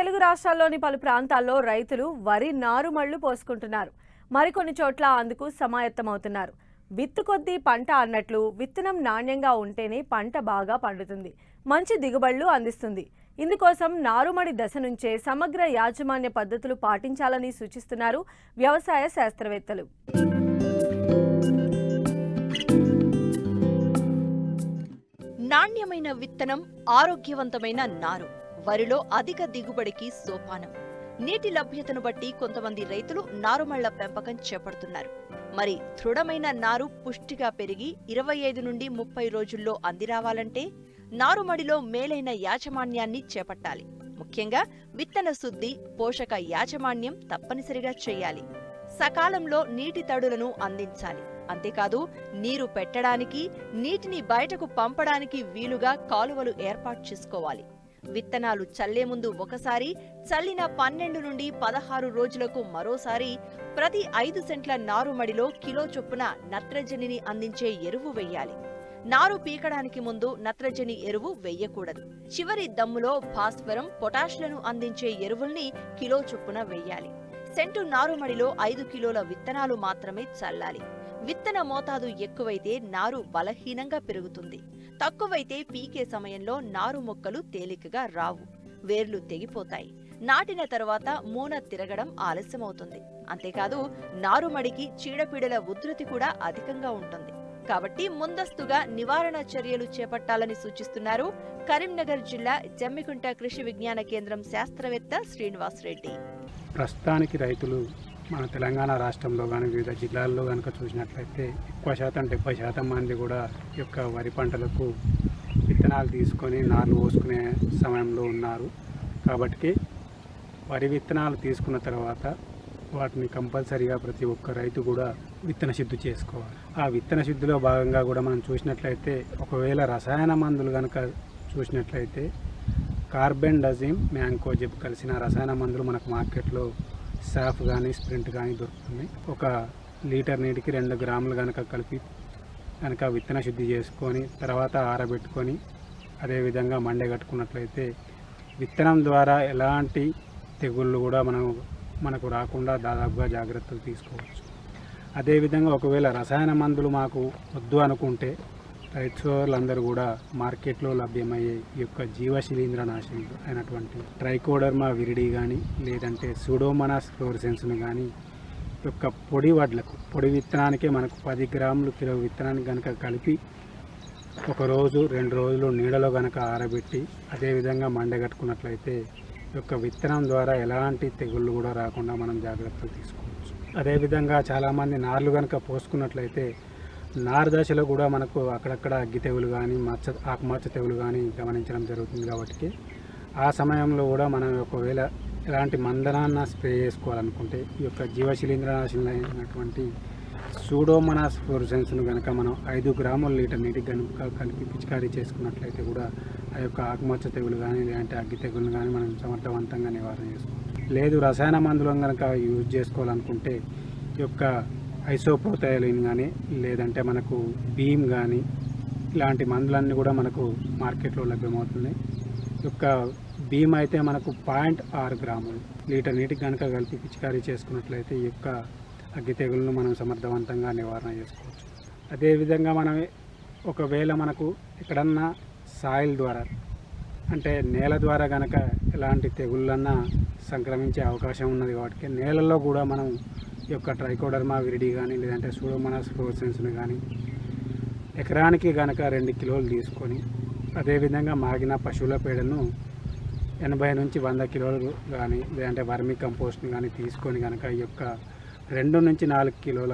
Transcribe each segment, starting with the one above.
తెలుగు రాష్ట్రాల్లోని పలు ప్రాంతాల్లో రైతులు వరి నారుమళ్లు పోసుకుంటున్నారు. మరికొన్ని చోట్ల అందుకు సమాయత్తమవుతున్నారు. విత్తు కొద్దీ పంట అన్నట్లు విత్తనం నాణ్యంగా ఉంటేనే పంట బాగా పండుతుంది, మంచి దిగుబడులు అందిస్తుంది. ఇందుకోసం నారుమడి దశ నుంచే సమగ్ర యాజమాన్య పద్ధతులు పాటించాలని సూచిస్తున్నారు వ్యవసాయ శాస్త్రవేత్తలు. నాణ్యమైన విత్తనం, ఆరోగ్యవంతమైన నారు వరిలో అధిక దిగుబడికి సోపానం. నీటి లభ్యతను బట్టి కొంతమంది రైతులు నారుమళ్ల పెంపకం చేపడుతున్నారు. మరి దృఢమైన నారు పుష్టిగా పెరిగి 25 నుండి 30 రోజుల్లో అందిరావాలంటే నారుమడిలో మేలైన యాజమాన్యాన్ని చేపట్టాలి. ముఖ్యంగా విత్తన శుద్ధి, పోషక యాజమాన్యం తప్పనిసరిగా చేయాలి. సకాలంలో నీటి తడులను అందించాలి. అంతేకాదు నీరు పెట్టడానికి, నీటిని బయటకు పంపడానికి వీలుగా కాలువలు ఏర్పాటు చేసుకోవాలి. విత్తనాలు చల్లే ముందు ఒకసారి, చల్లిన 12 నుండి 16 రోజులకు మరోసారి ప్రతి 5 సెంట్ల నారుమడిలో కిలో చొప్పున నత్రజనిని అందించే ఎరువు వెయ్యాలి. నారు పీకడానికి ముందు నత్రజని ఎరువు వెయ్యకూడదు. చివరి దమ్ములో భాస్వరం, పొటాషులను అందించే ఎరువుల్ని కిలో చొప్పున వెయ్యాలి. సెంటు నారుమడిలో 5 కిలోల విత్తనాలు మాత్రమే చల్లాలి. విత్తన మోతాదు ఎక్కువైతే నారు బలహీనంగా పెరుగుతుంది. తక్కువైతే పీకే సమయంలో నారు మొక్కలు తేలికగా రావు, వేర్లు తెగిపోతాయి. నాటిన తరువాత మూన తిరగడం ఆలస్యమవుతుంది. అంతేకాదు నారుమడికి చీడపీడల ఉధృతి కూడా అధికంగా ఉంటుంది. కాబట్టి ముందస్తుగా నివారణ చర్యలు చేపట్టాలని సూచిస్తున్నారు కరీంనగర్ జిల్లా జమ్మికుంట కృషి విజ్ఞాన కేంద్రం శాస్త్రవేత్త శ్రీనివాస్ రెడ్డి. ప్రస్తుతానికి రైతులు మన తెలంగాణ రాష్ట్రంలో కానీ వివిధ జిల్లాల్లో కనుక చూసినట్లయితే ఎక్కువ శాతం 70% మంది కూడా ఈ యొక్క వరి పంటలకు విత్తనాలు తీసుకొని నార్లు పోసుకునే సమయంలో ఉన్నారు. కాబట్టి వరి విత్తనాలు తీసుకున్న తర్వాత వాటిని కంపల్సరీగా ప్రతి ఒక్క రైతు కూడా విత్తన శుద్ధి చేసుకోవాలి. ఆ విత్తన శుద్ధిలో భాగంగా కూడా మనం చూసినట్లయితే ఒకవేళ రసాయన మందులు కనుక చూసినట్లయితే కార్బెండజిమ్, మ్యాంకోజెబ్ కలిసిన రసాయన మందులు మనకు మార్కెట్లో సాఫ్ కానీ స్ప్రింట్ కానీ దొరుకుతుంది. 1 లీటర్ నీటికి 2 గ్రాములు కనుక కలిపి కనుక విత్తన శుద్ధి చేసుకొని తర్వాత ఆరబెట్టుకొని అదేవిధంగా మండగట్టుకున్నట్లయితే విత్తనం ద్వారా ఎలాంటి తెగుళ్ళు కూడా మనకు రాకుండా దాదాపుగా జాగ్రత్తలు తీసుకోవచ్చు. అదేవిధంగా ఒకవేళ రసాయన మందులు మాకు వద్దు అనుకుంటే రైతులందరూ కూడా మార్కెట్లో లభ్యమయ్యే ఈ యొక్క జీవశిలీంద్రనాశినులు అయినటువంటి ట్రైకోడర్మా విరిడి కానీ లేదంటే సూడోమోనాస్ ఫ్లోరసెన్స్ను కానీ ఈ యొక్క పొడి వడ్లకు, పొడి విత్తనానికే మనకు 10 గ్రాములు కిలో విత్తనానికి కనుక కలిపి 1 రోజు 2 రోజులు నీడలో కనుక ఆరబెట్టి అదేవిధంగా మండగట్టుకున్నట్లయితే ఈ యొక్క విత్తనం ద్వారా ఎలాంటి తెగుళ్ళు కూడా రాకుండా మనం జాగ్రత్తలు తీసుకోవచ్చు. అదేవిధంగా చాలామంది నార్లు కనుక పోసుకున్నట్లయితే నారు దశలో కూడా మనకు అక్కడక్కడ అగ్గి తెగులు కానీ ఆకుమచ్చ తెగులు కానీ గమనించడం జరుగుతుంది. కాబట్టి ఆ సమయంలో కూడా మనం ఒకవేళ ఎలాంటి మందనాన్న స్ప్రే చేసుకోవాలనుకుంటే ఈ యొక్క జీవశిలీంద్రనాశిని అయినటువంటి సూడోమోనాస్ ఫ్లోరసెన్స్ను కనుక మనం 5 గ్రాముల లీటర్ నీటికి కనుక కలిపి పిచికారీ చేసుకున్నట్లయితే కూడా ఆ యొక్క ఆకుమచ్చ తెగులు కానీ లేదంటే అగ్గి తెగులు కానీ మనం సమర్థవంతంగా నివారణ చేసుకోవచ్చు. లేదు రసాయన మందులను కనుక యూజ్ చేసుకోవాలనుకుంటే ఈ యొక్క ఐసోప్రోథైలిన్ కానీ లేదంటే మనకు భీమ్ కానీ ఇలాంటి మందులన్నీ కూడా మనకు మార్కెట్లో లభ్యమవుతున్నాయి. ఈ యొక్క భీమ్ అయితే మనకు 0.6 గ్రాములు లీటర్ నీటికి కనుక కలిపి పిచికారీ చేసుకున్నట్లయితే ఈ యొక్క అగ్గి తెగులను మనం సమర్థవంతంగా నివారణ చేసుకోవచ్చు. అదేవిధంగా మనం ఒకవేళ మనకు ఎక్కడన్నా సాయిల్ ద్వారా అంటే నేల ద్వారా కనుక ఎలాంటి తెగుళ్ళన్నా సంక్రమించే అవకాశం ఉన్నది. కాబట్టి నేలల్లో కూడా మనం ఈ యొక్క ట్రైకోడర్మా విరిడి కానీ లేదంటే సూడోమోనాస్ ఫ్లోరసెన్స్ను కానీ ఎకరానికి కనుక 2 కిలోలు తీసుకొని అదేవిధంగా మాగిన పశువుల పేడను 80 నుంచి 100 కిలోలు కానీ లేదంటే వర్మీ కంపోస్ట్ని కానీ తీసుకొని కనుక ఈ యొక్క 2 నుంచి 4 కిలోల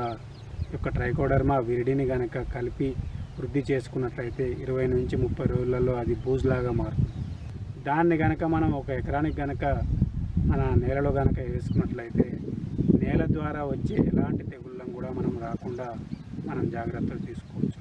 యొక్క ట్రైకోడర్మా విరిడిని కనుక కలిపి వృద్ధి చేసుకున్నట్లయితే 20 నుంచి 30 రోజులలో అది బూజులాగా మారుతుంది. దాన్ని కనుక మనం 1 ఎకరానికి కనుక మన నేలలో కనుక వేసుకున్నట్లయితే నేల ద్వారా వచ్చే ఎలాంటి తెగుళ్ళను కూడా మనం రాకుండా మనం జాగ్రత్తలు తీసుకోవచ్చు.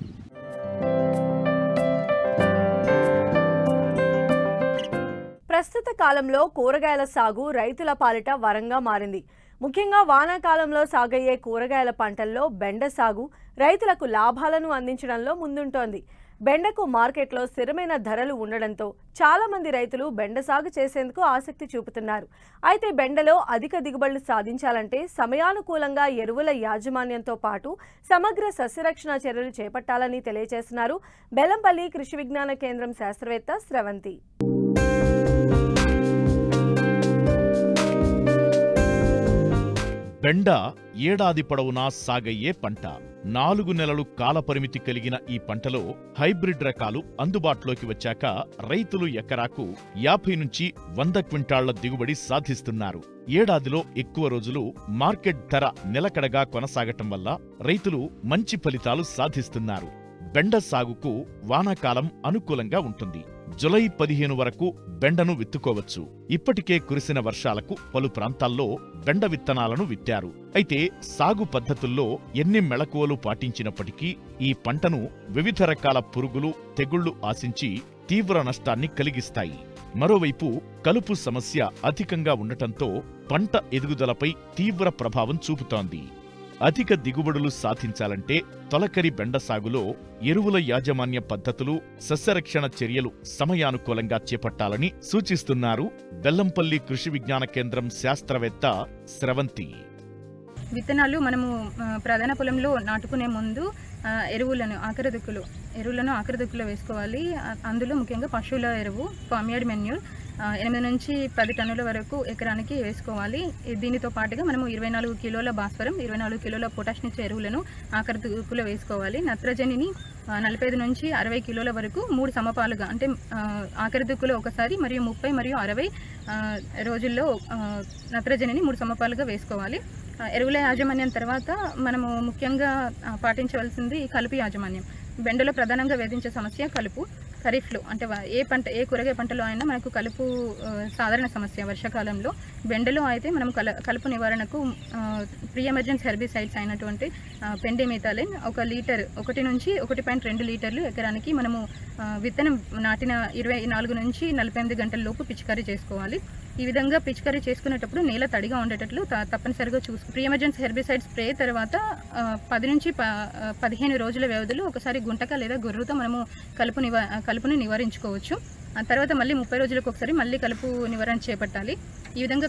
ప్రస్తుత కాలంలో కూరగాయల సాగు రైతుల పాలిట వరంగా మారింది. ముఖ్యంగా వానాకాలంలో సాగయ్యే కూరగాయల పంటల్లో బెండ సాగు రైతులకు లాభాలను అందించడంలో ముందుంటోంది. బెండకు మార్కెట్లో స్థిరమైన ధరలు ఉండడంతో చాలా మంది రైతులు బెండ సాగు చేసేందుకు ఆసక్తి చూపుతున్నారు. అయితే బెండలో అధిక దిగుబడులు సాధించాలంటే సమయానుకూలంగా ఎరువుల యాజమాన్యంతో పాటు సమగ్ర సస్యరక్షణ చర్యలు చేపట్టాలని తెలియజేస్తున్నారు బెల్లంపల్లి కృషి విజ్ఞాన కేంద్రం శాస్త్రవేత్త స్రవంతి. బెండ ఏడాది పొడవునా సాగయ్యే పంట. 4 నెలలు కాలపరిమితి కలిగిన ఈ పంటలో హైబ్రిడ్ రకాలు అందుబాటులోకి వచ్చాక రైతులు ఎకరాకు 50 నుంచి 100 క్వింటాళ్ల దిగుబడి సాధిస్తున్నారు. ఏడాదిలో ఎక్కువ రోజులు మార్కెట్ ధర నిలకడగా కొనసాగటం వల్ల రైతులు మంచి ఫలితాలు సాధిస్తున్నారు. బెండ సాగుకు వానాకాలం అనుకూలంగా ఉంటుంది. జులై 15 వరకు బెండను విత్తుకోవచ్చు. ఇప్పటికే కురిసిన వర్షాలకు పలు ప్రాంతాల్లో బెండ విత్తనాలను విత్తారు. అయితే సాగు పద్ధతుల్లో ఎన్ని మెళకువలు పాటించినప్పటికీ ఈ పంటను వివిధ రకాల పురుగులు, తెగుళ్లు ఆశించి తీవ్ర నష్టాన్ని కలిగిస్తాయి. మరోవైపు కలుపు సమస్య అధికంగా ఉండటంతో పంట ఎదుగుదలపై తీవ్ర ప్రభావం చూపుతోంది. అధిక దిగుబడులు సాధించాలంటే తొలకరి బెండ సాగులో ఎరువుల యాజమాన్య పద్ధతులు, సస్యరక్షణ చర్యలు సమయానుకూలంగా చేపట్టాలని సూచిస్తున్నారు బెల్లంపల్లి కృషి విజ్ఞాన కేంద్రం శాస్త్రవేత్త స్రవంతి. విత్తనాలు మనము ప్రధాన పొలంలో నాటుకునే ముందు ఎరువులను ఆఖరి వేసుకోవాలి. అందులో ముఖ్యంగా పశువుల ఎరువు ఫార్మ్యార్డ్ మెన్యూర్ 8 నుంచి 10 టన్నుల వరకు ఎకరానికి వేసుకోవాలి. దీనితో పాటుగా మనము 24 కిలోల భాస్వరం, 24 కిలోల పొటాషియం ఎరువులను ఆఖరి దుక్కులో వేసుకోవాలి. నత్రజనిని 45 నుంచి 60 కిలోల వరకు 3 సమపాలుగా, అంటే ఆఖరి దుక్కులో ఒకసారి మరియు 30 మరియు 60 రోజుల్లో నత్రజనిని 3 సమపాలుగా వేసుకోవాలి. ఎరువుల యాజమాన్యం తర్వాత మనము ముఖ్యంగా పాటించవలసింది కలుపు యాజమాన్యం. బెండలో ప్రధానంగా వేధించే సమస్య కలుపు. ఖరీఫ్లో అంటే ఏ కూరగాయ పంటలో అయినా మనకు కలుపు సాధారణ సమస్య. వర్షాకాలంలో బెండలో అయితే మనం కలుపు నివారణకు ప్రీ ఎమర్జెన్సీ హెర్బిసైడ్స్ అయినటువంటి పెండిమిథాలిన్ 1 లీటర్ 1 నుంచి 1.2 లీటర్లు ఎకరానికి మనము విత్తనం నాటిన 24 నుంచి 48 గంటల లోపు పిచికారీ చేసుకోవాలి. ఈ విధంగా పిచికారీ చేసుకునేటప్పుడు నేల తడిగా ఉండేటట్లు తప్పనిసరిగా ప్రీ ఎమర్జెన్సీ హెర్బిసైడ్ స్ప్రే తర్వాత 10 నుంచి 15 రోజుల వ్యవధిలో ఒకసారి గుంటక లేదా గొర్రుతో మనము కలుపుని నివారించుకోవచ్చు. ఆ తర్వాత మళ్ళీ 30 రోజులకు ఒకసారి మళ్ళీ కలుపు నివారణ చేపట్టాలి. ఈ విధంగా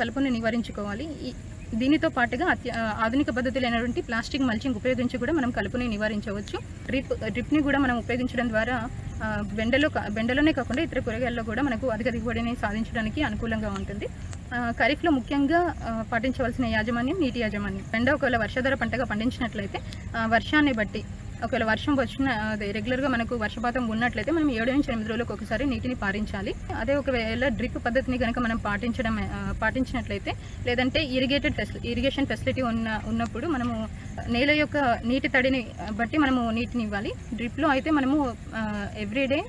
కలుపుని నివారించుకోవాలి. దీనితో పాటుగా ఆధునిక పద్ధతులైనటువంటి ప్లాస్టిక్ మల్చింగ్ ఉపయోగించి కూడా మనం కలుపుని నివారించవచ్చు. డ్రిప్ని కూడా మనం ఉపయోగించడం ద్వారా బెండలోనే కాకుండా ఇతర కూరగాయల్లో కూడా మనకు అధిక దిగుబడిని సాధించడానికి అనుకూలంగా ఉంటుంది. ఖరీఫ్లో ముఖ్యంగా పాటించవలసిన యాజమాన్యం నీటి యాజమాన్యం. బెండ ఒకవేళ వర్షాధార పంటగా పండించినట్లయితే వర్షాన్ని బట్టి ఒకవేళ వర్షం వచ్చిన రెగ్యులర్గా మనకు వర్షపాతం ఉన్నట్లయితే మనం 7 నుంచి 8 రోజులకు ఒకసారి నీటిని పారించాలి. అదే ఒకవేళ డ్రిప్ పద్ధతిని కనుక మనం పాటించినట్లయితే, లేదంటే ఇరిగేషన్ ఫెసిలిటీ ఉన్నప్పుడు మనము నేల యొక్క నీటి తడిని బట్టి మనము నీటిని ఇవ్వాలి. డ్రిప్లో అయితే మనము ఎవ్రీడే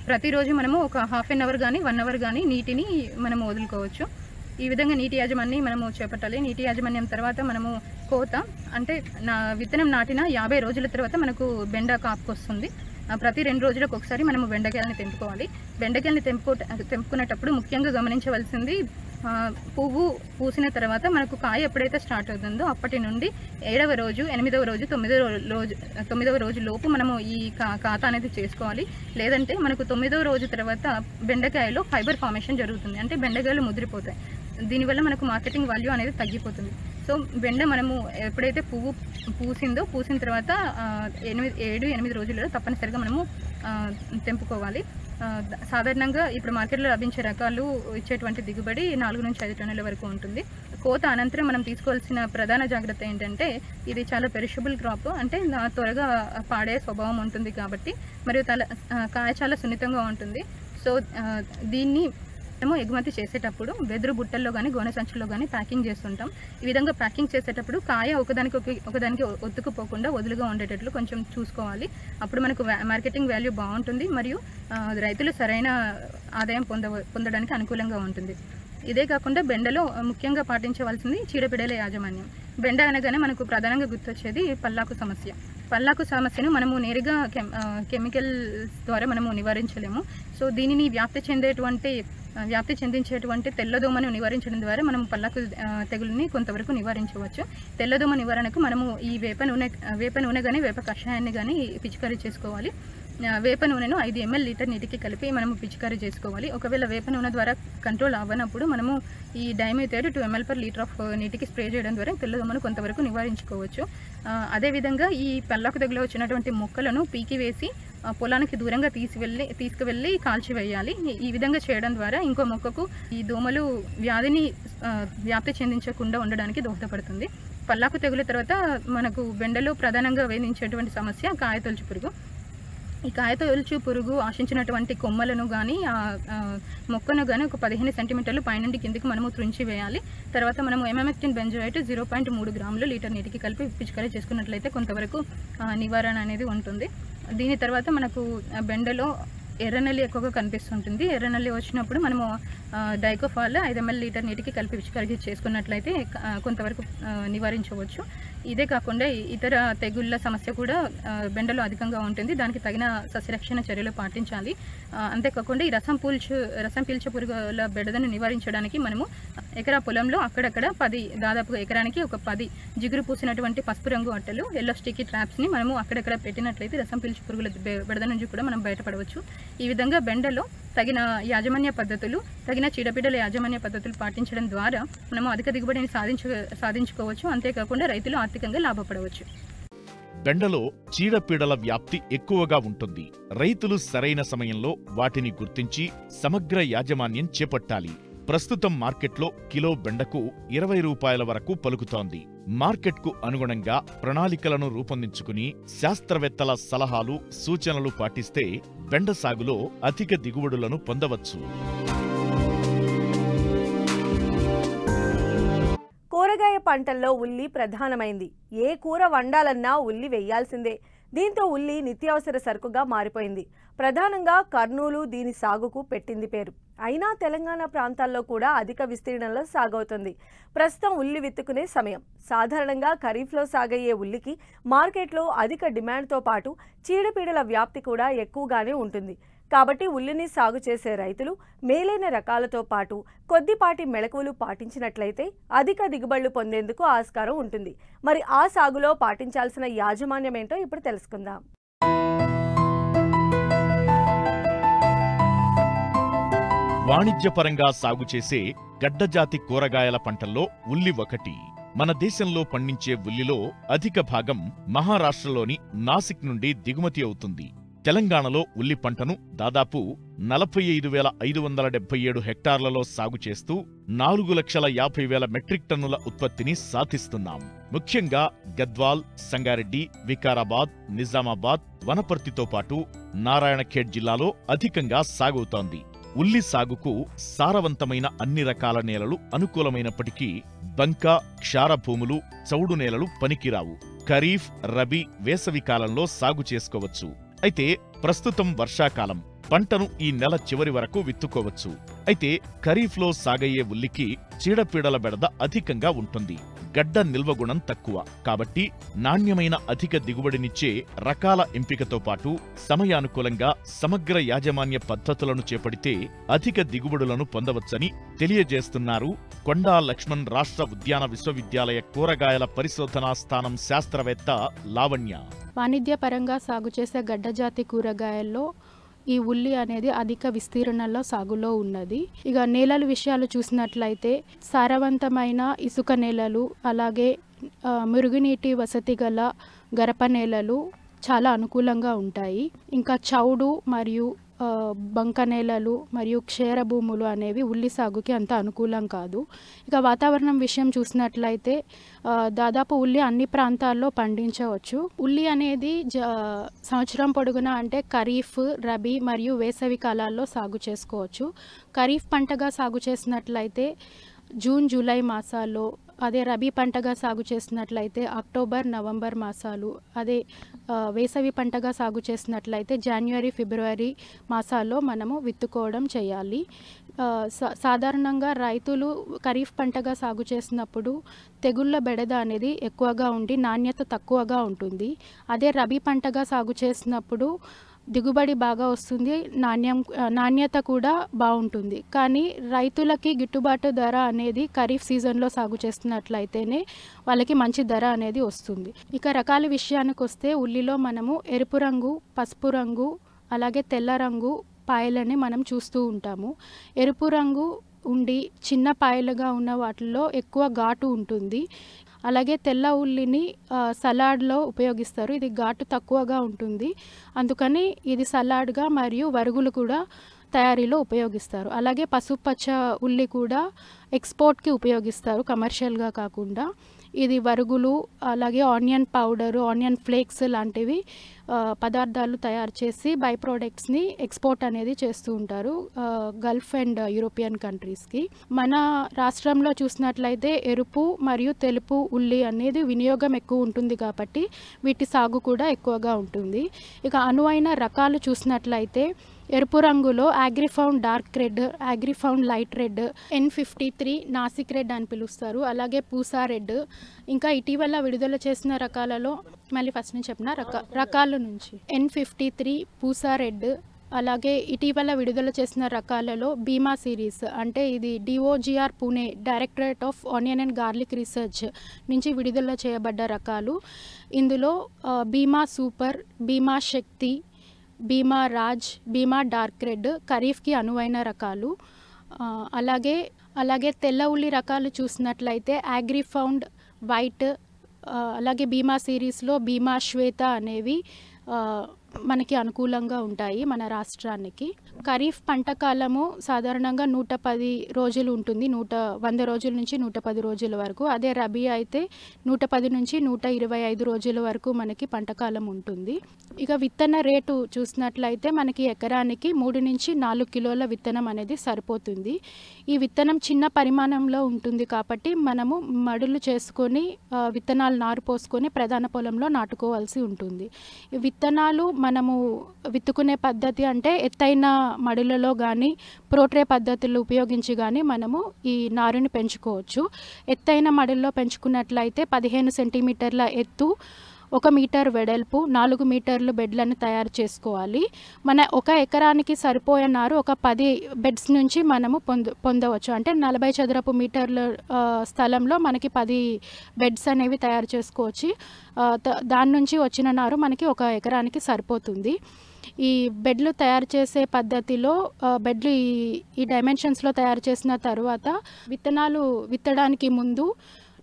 ప్రతిరోజు మనము ఒక హాఫ్ అన్ అవర్ కానీ 1 అవర్ కానీ నీటిని మనము వదులుకోవచ్చు. ఈ విధంగా నీటి యాజమాన్యాన్ని మనము చేపట్టాలి. నీటి యాజమాన్యం తర్వాత మనము కోత, అంటే విత్తనం నాటిన 50 రోజుల తర్వాత మనకు బెండ కాపుకు వస్తుంది. ప్రతి 2 రోజులకు ఒకసారి మనము బెండకాయలని తెంపుకోవాలి. బెండకాయలని తెంపుకునేటప్పుడు ముఖ్యంగా గమనించవలసింది పువ్వు పూసిన తర్వాత మనకు కాయ ఎప్పుడైతే స్టార్ట్ అవుతుందో అప్పటి నుండి 7వ రోజు, 8వ రోజు, 9వ రోజు లోపు మనము ఈ ఖాతా అనేది చేసుకోవాలి. లేదంటే మనకు 9వ రోజు తర్వాత బెండకాయలో ఫైబర్ ఫార్మేషన్ జరుగుతుంది, అంటే బెండకాయలు ముదిరిపోతాయి. దీనివల్ల మనకు మార్కెటింగ్ వాల్యూ అనేది తగ్గిపోతుంది. సో బెండ మనము ఎప్పుడైతే పూసిన తర్వాత 7-8 రోజులలో తప్పనిసరిగా మనము తెంపుకోవాలి. సాధారణంగా ఇప్పుడు మార్కెట్లో లభించే రకాలు ఇచ్చేటువంటి దిగుబడి 4 నుంచి 5 టన్నుల వరకు ఉంటుంది. కోత అనంతరం మనం తీసుకోవాల్సిన ప్రధాన జాగ్రత్త ఏంటంటే, ఇది చాలా పెరిషబుల్ క్రాప్, అంటే త్వరగా పాడే స్వభావం ఉంటుంది కాబట్టి, మరియు కాయ చాలా సున్నితంగా ఉంటుంది. సో దీన్ని మనము ఎగుమతి చేసేటప్పుడు వెదురు బుట్టల్లో కానీ గోనె సంచుల్లో కానీ ప్యాకింగ్ చేస్తుంటాం. ఈ విధంగా ప్యాకింగ్ చేసేటప్పుడు కాయ ఒకదానికి ఒత్తుకుపోకుండా వదులుగా ఉండేటట్లు కొంచెం చూసుకోవాలి. అప్పుడు మనకు మార్కెటింగ్ వాల్యూ బాగుంటుంది, మరియు రైతులు సరైన ఆదాయం పొందడానికి అనుకూలంగా ఉంటుంది. ఇదే కాకుండా బెండలో ముఖ్యంగా పాటించవలసింది చీడపీడల యాజమాన్యం. బెండ అనగానే మనకు ప్రధానంగా గుర్తొచ్చేది పల్లాకు సమస్య. పల్లాకు సమస్యను మనము నేరుగా కెమికల్స్ ద్వారా మనము నివారించలేము. సో దీనిని వ్యాప్తి చెందించేటువంటి తెల్లదోమను నివారించడం ద్వారా మనం పల్లాకు తెగులుని కొంతవరకు నివారించవచ్చు. తెల్లదోమ నివారణకు మనము ఈ వేప నూనె కానీ వేప కషాయాన్ని కానీ పిచికారీ చేసుకోవాలి. వేప నూనెను 5 ml లీటర్ నీటికి కలిపి మనము పిచికారీ చేసుకోవాలి. ఒకవేళ వేప నూనె ద్వారా కంట్రోల్ అవ్వనప్పుడు మనము ఈ డైమిథైడ్ 2 ml per లీటర్ ఆఫ్ నీటికి స్ప్రే చేయడం ద్వారా తెల్లదోమను కొంతవరకు నివారించుకోవచ్చు. అదేవిధంగా ఈ పల్లాకు తెగులు వచ్చినటువంటి మొక్కలను పీకివేసి పొలానికి దూరంగా తీసుకువెళ్ళి కాల్చివేయాలి. ఈ విధంగా చేయడం ద్వారా ఇంకో మొక్కకు ఈ దోమలు వ్యాధిని వ్యాప్తి చెందించకుండా ఉండడానికి దోహదపడుతుంది. పల్లాకు తెగులు తర్వాత మనకు బెండలో ప్రధానంగా వేధించేటువంటి సమస్య కాయతొలుచు పురుగు. ఈ కాయతొలుచు పురుగు ఆశించినటువంటి కొమ్మలను కానీ మొక్కను కానీ ఒక 15 సెంటీమీటర్లు పైనుండి కిందికి మనము త్రుంచి వేయాలి. తర్వాత మనము ఎమామెక్టిన్ బెంజోయేట్ 0.3 గ్రాములు లీటర్ నీటికి కలిపి పిచికారీ చేసుకున్నట్లయితే కొంతవరకు నివారణ అనేది ఉంటుంది. దీని తర్వాత మనకు బెండలో ఎర్రనల్లి ఎక్కువగా కనిపిస్తుంటుంది. ఎర్రనల్లి వచ్చినప్పుడు మనము డైకోఫాల్ 5 ml లీటర్ నీటికి కలిపి పిచికారీ చేసుకున్నట్లయితే కొంతవరకు నివారించవచ్చు. ఇదే కాకుండా ఇతర తెగుళ్ళ సమస్య కూడా బెండలో అధికంగా ఉంటుంది. దానికి తగిన సస్యరక్షణ చర్యలు పాటించాలి. అంతేకాకుండా ఈ రసం పీల్చే పురుగుల బెడదను నివారించడానికి మనము ఎకరా పొలంలో అక్కడక్కడ దాదాపుగా ఎకరానికి ఒక 10 జిగురు పూసినటువంటి పసుపు రంగు అట్టలు ఎల్లో స్టిక్కీ ట్రాప్స్ని మనము అక్కడక్కడ పెట్టినట్లయితే రసం పీల్చే పురుగుల బెడద నుంచి కూడా మనం బయటపడవచ్చు. ఈ విధంగా బెండలో తగిన యాజమాన్య పద్ధతులు, తగిన చీడపీడల యాజమాన్య పద్ధతులు పాటించడం ద్వారా మనము అధిక దిగుబడిని సాధించుకోవచ్చు. అంతేకాకుండా రైతులు ఆర్థికంగా లాభపడవచ్చు. బెండలో చీడపీడల వ్యాప్తి ఎక్కువగా ఉంటుంది. రైతులు సరైన సమయంలో వాటిని గుర్తించి సమగ్ర యాజమాన్యం చేపట్టాలి. ప్రస్తుతం మార్కెట్లో కిలో బెండకు 20 రూపాయల వరకు పలుకుతోంది. మార్కెట్కు అనుగుణంగా ప్రణాళికలను రూపొందించుకుని శాస్త్రవేత్తల సలహాలు, సూచనలు పాటిస్తే బెండ సాగులో అధిక దిగుబడులను పొందవచ్చు. కూరగాయ పంటల్లో ఉల్లి ప్రధానమైంది. ఏ కూర వండాలన్నా ఉల్లి వేయాల్సిందే. దీంతో ఉల్లి నిత్యావసర సరుకుగా మారిపోయింది. ప్రధానంగా కర్నూలు దీని సాగుకు పెట్టింది పేరు. అయినా తెలంగాణ ప్రాంతాల్లో కూడా అధిక విస్తీర్ణంలో సాగవుతుంది. ప్రస్తుతం ఉల్లి విత్తుకునే సమయం. సాధారణంగా ఖరీఫ్లో సాగయ్యే ఉల్లికి మార్కెట్లో అధిక డిమాండ్తో పాటు చీడపీడల వ్యాప్తి కూడా ఎక్కువగానే ఉంటుంది. కాబట్టి ఉల్లిని సాగు చేసే రైతులు మేలైన రకాలతో పాటు కొద్దిపాటి మెళకువలు పాటించినట్లయితే అధిక దిగుబడులు పొందేందుకు ఆస్కారం ఉంటుంది. మరి ఆ సాగులో పాటించాల్సిన యాజమాన్యం ఏంటో ఇప్పుడు తెలుసుకుందాం. వాణిజ్యపరంగా సాగు చేసే గడ్డజాతి కూరగాయల పంటల్లో ఉల్లి ఒకటి. మన దేశంలో పండించే ఉల్లిలో అధిక భాగం మహారాష్ట్రలోని నాసిక్ నుండి దిగుమతి అవుతుంది. తెలంగాణలో ఉల్లి పంటను దాదాపు 45,577 హెక్టార్లలో సాగు చేస్తూ 4,50,000 మెట్రిక్ టన్నుల ఉత్పత్తిని సాధిస్తున్నాం. ముఖ్యంగా గద్వాల్, సంగారెడ్డి, వికారాబాద్, నిజామాబాద్, వనపర్తితో పాటు నారాయణఖేడ్ జిల్లాలో అధికంగా సాగవుతోంది. ఉల్లి సాగుకు సారవంతమైన అన్ని రకాల నేలలు అనుకూలమైనప్పటికీ బంక, క్షార భూములు, చౌడు నేలలు పనికిరావు. ఖరీఫ్, రబీ, వేసవి కాలంలో సాగు చేసుకోవచ్చు. అయితే ప్రస్తుతం వర్షాకాలం. పంటను ఈ నెల చివరి వరకు విత్తుకోవచ్చు. అయితే ఖరీఫ్లో సాగయ్యే ఉల్లికి చీడపీడల బెడద అధికంగా ఉంటుంది. గడ్డ నిల్వగుణం తక్కువ. కాబట్టి నాణ్యమైన అధిక దిగుబడినిచ్చే రకాల ఎంపికతో పాటు సమయానుకూలంగా సమగ్ర యాజమాన్య పద్ధతులను చేపడితే అధిక దిగుబడులను పొందవచ్చని తెలియజేస్తున్నారు కొండా లక్ష్మణ్ రాష్ట్ర ఉద్యాన విశ్వవిద్యాలయ కూరగాయల పరిశోధనా స్థానం శాస్త్రవేత్త లావణ్య. వాణిజ్యపరంగా సాగు చేసే గడ్డజాతి కూరగాయల్లో ఈ ఉల్లి అనేది అధిక విస్తీర్ణంలో సాగులో ఉన్నది. ఇక నేలల విషయాలు చూసినట్లయితే సారవంతమైన ఇసుక నేలలు, అలాగే మురుగునీటి వసతి గల గరప నేలలు చాలా అనుకూలంగా ఉంటాయి. ఇంకా చౌడు మరియు బంక నేలలు మరియు క్షేర భూములు అనేవి ఉల్లి సాగుకి అంత అనుకూలం కాదు. ఇక వాతావరణం విషయం చూసినట్లయితే దాదాపు ఉల్లి అన్ని ప్రాంతాల్లో పండించవచ్చు. ఉల్లి అనేది సంవత్సరం పొడుగునా అంటే ఖరీఫ్, రబీ మరియు వేసవి కాలాల్లో సాగు చేసుకోవచ్చు. ఖరీఫ్ పంటగా సాగు చేసినట్లయితే జూన్, జూలై మాసాల్లో, అదే రబీ పంటగా సాగు చేసినట్లయితే అక్టోబర్, నవంబర్ మాసాలు, అదే వేసవి పంటగా సాగు చేసినట్లయితే జనవరి, ఫిబ్రవరి మాసాల్లో మనము విత్తుకోవడం చేయాలి. సాధారణంగా రైతులు ఖరీఫ్ పంటగా సాగు చేసినప్పుడు తెగుళ్ళ బెడద అనేది ఎక్కువగా ఉండి నాణ్యత తక్కువగా ఉంటుంది. అదే రబీ పంటగా సాగు చేసినప్పుడు దిగుబడి బాగా వస్తుంది, నాణ్యత కూడా బాగుంటుంది. కానీ రైతులకి గిట్టుబాటు ధర అనేది ఖరీఫ్ సీజన్లో సాగు చేస్తున్నట్లయితేనే వాళ్ళకి మంచి ధర అనేది వస్తుంది. ఇక రకాల విషయానికి వస్తే ఉల్లిలో మనము ఎరుపు రంగు, పసుపు రంగు, అలాగే తెల్ల రంగు పాయలని మనం చూస్తూ ఉంటాము. ఎరుపు రంగు ఉండి చిన్న పాయలుగా ఉన్న వాటిల్లో ఎక్కువ ఘాటు ఉంటుంది. అలాగే తెల్ల ఉల్లిని సలాడ్లో ఉపయోగిస్తారు. ఇది ఘాటు తక్కువగా ఉంటుంది, అందుకని ఇది సలాడ్గా మరియు వరుగులు కూడా తయారీలో ఉపయోగిస్తారు. అలాగే పసుపచ్చ ఉల్లి కూడా ఎక్స్పోర్ట్కి ఉపయోగిస్తారు, కమర్షియల్గా కాకుండా. ఇది వరుగులు, అలాగే ఆనియన్ పౌడరు, ఆనియన్ ఫ్లేక్స్ లాంటివి పదార్థాలు తయారు చేసి బై ప్రోడక్ట్స్ని ఎక్స్పోర్ట్ అనేది చేస్తూ ఉంటారు గల్ఫ్ అండ్ యూరోపియన్ కంట్రీస్కి. మన రాష్ట్రంలో చూసినట్లయితే ఎరుపు మరియు తెలుపు ఉల్లి అనేది వినియోగం ఎక్కువ ఉంటుంది కాబట్టి వీటి సాగు కూడా ఎక్కువగా ఉంటుంది. ఇక అనువైన రకాలు చూసినట్లయితే ఎరుపు రంగులో Agrifound dark red, Agrifound light red, N53 Nashik red అని పిలుస్తారు, అలాగే పూసా రెడ్. ఇంకా ఇటీవల విడుదల చేసిన రకాలలో మళ్ళీ ఫస్ట్ నుంచి చెప్పిన రకాల నుంచి N53 పూసా రెడ్, అలాగే ఇటీవల విడుదల చేసిన రకాలలో బీమా సిరీస్, అంటే ఇది DOGR Pune directorate of onion and garlic research నుంచి విడుదల చేయబడ్డ రకాలు. ఇందులో బీమా సూపర్, బీమా శక్తి, బీమా రాజ్, బీమా డార్క్ రెడ్ ఖరీఫ్కి అనువైన రకాలు. అలాగే తెల్ల ఉల్లి రకాలు చూసినట్లయితే అగ్రిఫౌండ్ వైట్, అలాగే బీమా సిరీస్లో బీమా శ్వేత అనేవి మనకి అనుకూలంగా ఉంటాయి మన రాష్ట్రానికి. ఖరీఫ్ పంట కాలము సాధారణంగా 110 రోజులు ఉంటుంది, 100 రోజుల నుంచి 110 రోజుల వరకు. అదే రబీ అయితే 110 నుంచి 125 రోజుల వరకు మనకి పంట కాలం ఉంటుంది. ఇక విత్తన రేటు చూసినట్లయితే మనకి ఎకరానికి 3 నుంచి 4 కిలోల విత్తనం అనేది సరిపోతుంది. ఈ విత్తనం చిన్న పరిమాణంలో ఉంటుంది కాబట్టి మనము మడులు చేసుకొని విత్తనాలు నారు పోసుకొని ప్రధాన పొలంలో నాటుకోవాల్సి ఉంటుంది. ఈ విత్తనాలు మనము విత్తుకునే పద్ధతి అంటే ఎత్తైన మడులలో కానీ ప్రోట్రే పద్ధతులు ఉపయోగించి కానీ మనము ఈ నారుని పెంచుకోవచ్చు. ఎత్తైన మడుల్లో పెంచుకున్నట్లయితే 15 సెంటీమీటర్ల ఎత్తు, 1 మీటర్ వెడల్పు, 4 మీటర్లు బెడ్లను తయారు చేసుకోవాలి. మన 1 ఎకరానికి సరిపోయే నారు ఒక 10 బెడ్స్ నుంచి మనము పొందవచ్చు. అంటే 40 చదరపు మీటర్ల స్థలంలో మనకి 10 బెడ్స్ అనేవి తయారు చేసుకోవచ్చు. దాని నుంచి వచ్చిన నారు మనకి 1 ఎకరానికి సరిపోతుంది. ఈ బెడ్లు తయారు చేసే పద్ధతిలో బెడ్లు ఈ డైమెన్షన్స్లో తయారు చేసిన తర్వాత విత్తనాలు విత్తడానికి ముందు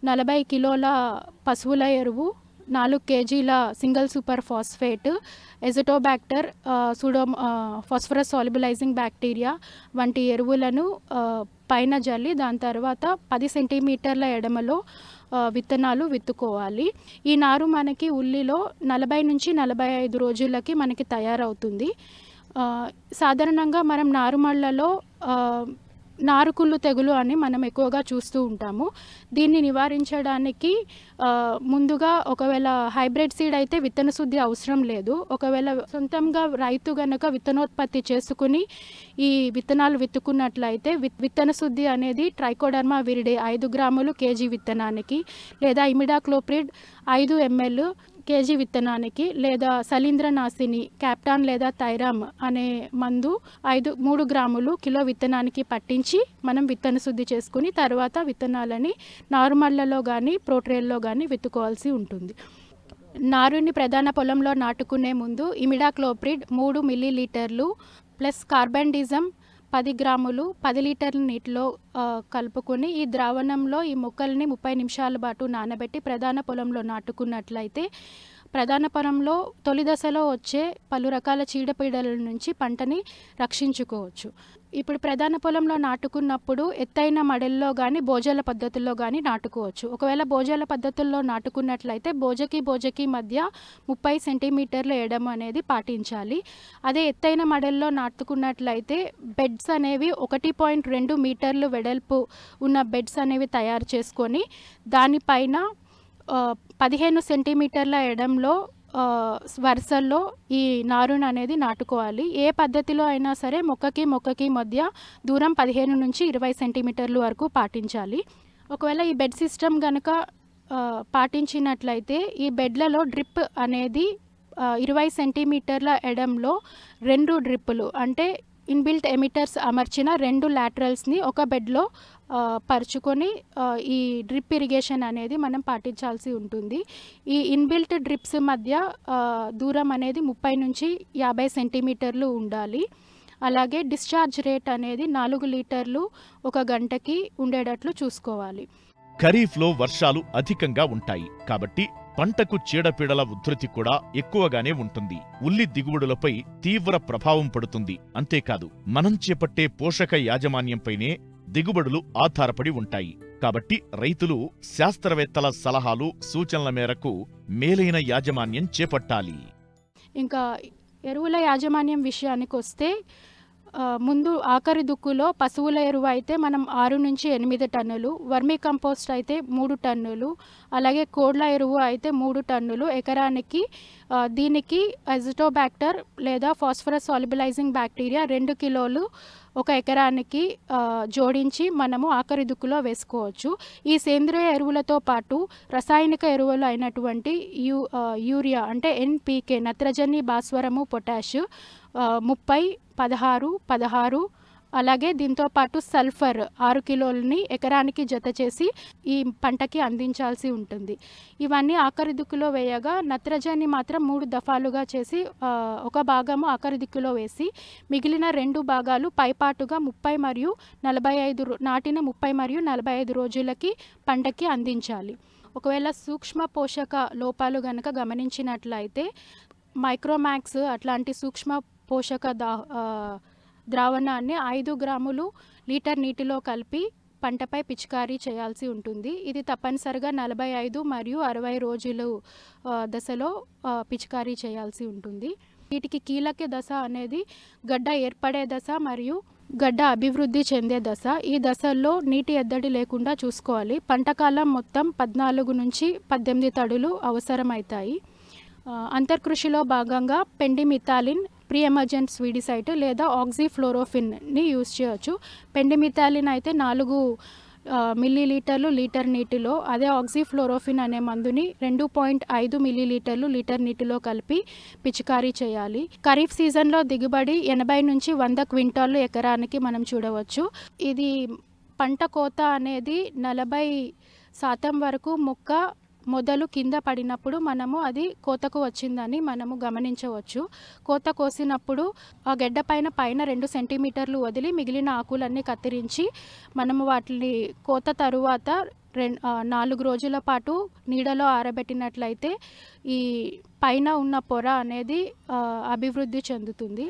40 కిలోల పశువుల ఎరువు, 4 కేజీల single super phosphate, azotobacter, phosphorus solubilizing bacteria వంటి ఎరువులను పైన జల్లి దాని తర్వాత 10 సెంటీమీటర్ల ఎడమలో విత్తనాలు విత్తుకోవాలి. ఈ నారు మనకి ఉల్లిలో 40 నుంచి 45 రోజులకి మనకి తయారవుతుంది. సాధారణంగా మనం నారుమళ్లలో నారుకుళ్ళు తెగులు అని మనం ఎక్కువగా చూస్తూ ఉంటాము. దీన్ని నివారించడానికి ముందుగా ఒకవేళ హైబ్రిడ్ సీడ్ అయితే విత్తన శుద్ధి అవసరం లేదు. ఒకవేళ సొంతంగా రైతు గనక విత్తనోత్పత్తి చేసుకుని ఈ విత్తనాలు విత్తుకున్నట్లయితే విత్తన శుద్ధి అనేది ట్రైకోడర్మా విరిడే 5 గ్రాములు కేజీ విత్తనానికి, లేదా ఇమిడాక్లోప్రిడ్ 5 ml కేజీ విత్తనానికి, లేదా శలీంద్రనాశిని క్యాప్టాన్ లేదా థైరామ్ అనే మందు 3 గ్రాములు కిలో విత్తనానికి పట్టించి మనం విత్తన శుద్ధి చేసుకుని తర్వాత విత్తనాలని నారుమళ్లలో కానీ ప్రోట్రేల్లో కానీ విత్తుకోవాల్సి ఉంటుంది. నారుని ప్రధాన పొలంలో నాటుకునే ముందు ఇమిడాక్లోప్రిడ్ 3 మిల్లీలీటర్లు ప్లస్ కార్బండిజం 10 గ్రాములు 10 లీటర్ల నీటిలో కలుపుకొని ఈ ద్రావణంలో ఈ మొక్కల్ని 30 నిమిషాల పాటు నానబెట్టి ప్రధాన పొలంలో నాటుకున్నట్లయితే ప్రధాన పొలంలో తొలి దశలో వచ్చే పలు రకాల చీడపీడల నుంచి పంటని రక్షించుకోవచ్చు. ఇప్పుడు ప్రధాన పొలంలో నాటుకున్నప్పుడు ఎత్తైన మడల్లో కానీ బోజాల పద్ధతుల్లో కానీ నాటుకోవచ్చు. ఒకవేళ బోజాల పద్ధతుల్లో నాటుకున్నట్లయితే బోజకి మధ్య 30 సెంటీమీటర్ల ఎడమ అనేది పాటించాలి. అదే ఎత్తైన మడల్లో నాటుకున్నట్లయితే బెడ్స్ అనేవి 1.2 మీటర్లు వెడల్పు ఉన్న బెడ్స్ అనేవి తయారు చేసుకొని దానిపైన 15 సెంటీమీటర్ల ఎడంలో వరుసల్లో ఈ నారుని అనేది నాటుకోవాలి. ఏ పద్ధతిలో అయినా సరే మొక్కకి మధ్య దూరం 15 నుంచి 20 సెంటీమీటర్ల వరకు పాటించాలి. ఒకవేళ ఈ బెడ్ సిస్టమ్ కనుక పాటించినట్లయితే ఈ బెడ్లలో డ్రిప్ అనేది 20 సెంటీమీటర్ల ఎడంలో 2 డ్రిప్పులు, అంటే ఇన్బిల్ట్ ఎమిటర్స్ అమర్చిన 2 లాటరల్స్ని ఒక బెడ్లో పరుచుకొని ఈ డ్రిప్ ఇరిగేషన్ అనేది మనం పాటించాల్సి ఉంటుంది. ఈ ఇన్బిల్ట్ డ్రిప్స్ మధ్య దూరం అనేది 30 నుంచి 50 సెంటీమీటర్లు ఉండాలి. అలాగే డిశ్చార్జ్ రేట్ అనేది 4 లీటర్లు ఒక గంటకి ఉండేటట్లు చూసుకోవాలి. ఖరీఫ్లో వర్షాలు అధికంగా ఉంటాయి కాబట్టి పంటకు చీడపీడల ఉధృతి కూడా ఎక్కువగానే ఉంటుంది. ఉల్లి దిగుబడులపై తీవ్ర ప్రభావం పడుతుంది. అంతేకాదు మనం చేపట్టే పోషక యాజమాన్యంపైనే దిగుబడులు ఆధారపడి ఉంటాయి. కాబట్టి రైతులు శాస్త్రవేత్తల సలహాలు సూచనల మేరకు మేలైన యాజమాన్యం చేపట్టాలి. ఇంకా ఎరువుల యాజమాన్యం విషయానికి వస్తే ముందు ఆఖరి దుక్కులో పశువుల ఎరువు అయితే మనం 6 నుంచి 8 టన్నులు, వర్మీ కంపోస్ట్ అయితే 3 టన్నులు, అలాగే కోడ్ల ఎరువు అయితే 3 టన్నులు ఎకరానికి. దీనికి అజిటోబాక్టర్ లేదా ఫాస్ఫరస్ సాల్యుబలైజింగ్ బ్యాక్టీరియా 2 కిలోలు ఒక ఎకరానికి జోడించి మనము ఆఖరి దుక్కులో వేసుకోవచ్చు. ఈ సేంద్రియ ఎరువులతో పాటు రసాయనిక ఎరువులు అయినటువంటి యూరియా అంటే NPK, నత్రజని, భాస్వరము, పొటాష్ 30, 16, 16, అలాగే దీంతో పాటు సల్ఫర్ 6 కిలోలని ఎకరానికి జత చేసి ఈ పంటకి అందించాల్సి ఉంటుంది. ఇవన్నీ ఆఖరి దిక్కులో వేయగా నత్రజని మాత్రం 3 దఫాలుగా చేసి ఒక భాగము ఆఖరి దిక్కులో వేసి మిగిలిన 2 భాగాలు పైపాటుగా 30 మరియు 45 నాటిన 30 మరియు 45 రోజులకి పంటకి అందించాలి. ఒకవేళ సూక్ష్మ పోషక లోపాలు గనక గమనించినట్లయితే మైక్రోమాక్స్ అట్లాంటి సూక్ష్మ పోషక ద్రావణాన్ని 5 గ్రాములు లీటర్ నీటిలో కలిపి పంటపై పిచికారీ చేయాల్సి ఉంటుంది. ఇది తప్పనిసరిగా 45 మరియు 60 రోజులు దశలో పిచికారీ చేయాల్సి ఉంటుంది. వీటికి కీలక దశ అనేది గడ్డ ఏర్పడే దశ మరియు గడ్డ అభివృద్ధి చెందే దశ. ఈ దశల్లో నీటి ఎద్దడి లేకుండా చూసుకోవాలి. పంటకాలం మొత్తం 14 నుంచి 18 తడులు అవసరమవుతాయి. అంతర్కృషిలో భాగంగా పెండిమిథాలిన్, ప్రీ ఎమర్జెంట్ స్వీడిసైట్ లేదా ఆక్సిఫ్లోరోఫిన్ని యూజ్ చేయవచ్చు. పెండిమిథాలిన్ అయితే 4 మిల్లీలీటర్లు లీటర్ నీటిలో, అదే ఆక్సిఫ్లోరోఫిన్ అనే మందుని 2.5 మిల్లీలీటర్లు లీటర్ నీటిలో కలిపి పిచికారీ చేయాలి. ఖరీఫ్ సీజన్లో దిగుబడి 80 నుంచి 100 క్వింటాళ్ళు ఎకరానికి మనం చూడవచ్చు. ఇది పంట కోత అనేది 40% వరకు మొక్క మొదలు కింద పడినప్పుడు మనము అది కోతకు వచ్చిందని మనము గమనించవచ్చు. కోత కోసినప్పుడు ఆ గడ్డ పైన 2 సెంటీమీటర్లు వదిలి మిగిలిన ఆకులన్నీ కత్తిరించి మనము వాటిని కోత తరువాత 4 రోజుల పాటు నీడలో ఆరబెట్టినట్లయితే ఈ పైన ఉన్న పొర అనేది అభివృద్ధి చెందుతుంది.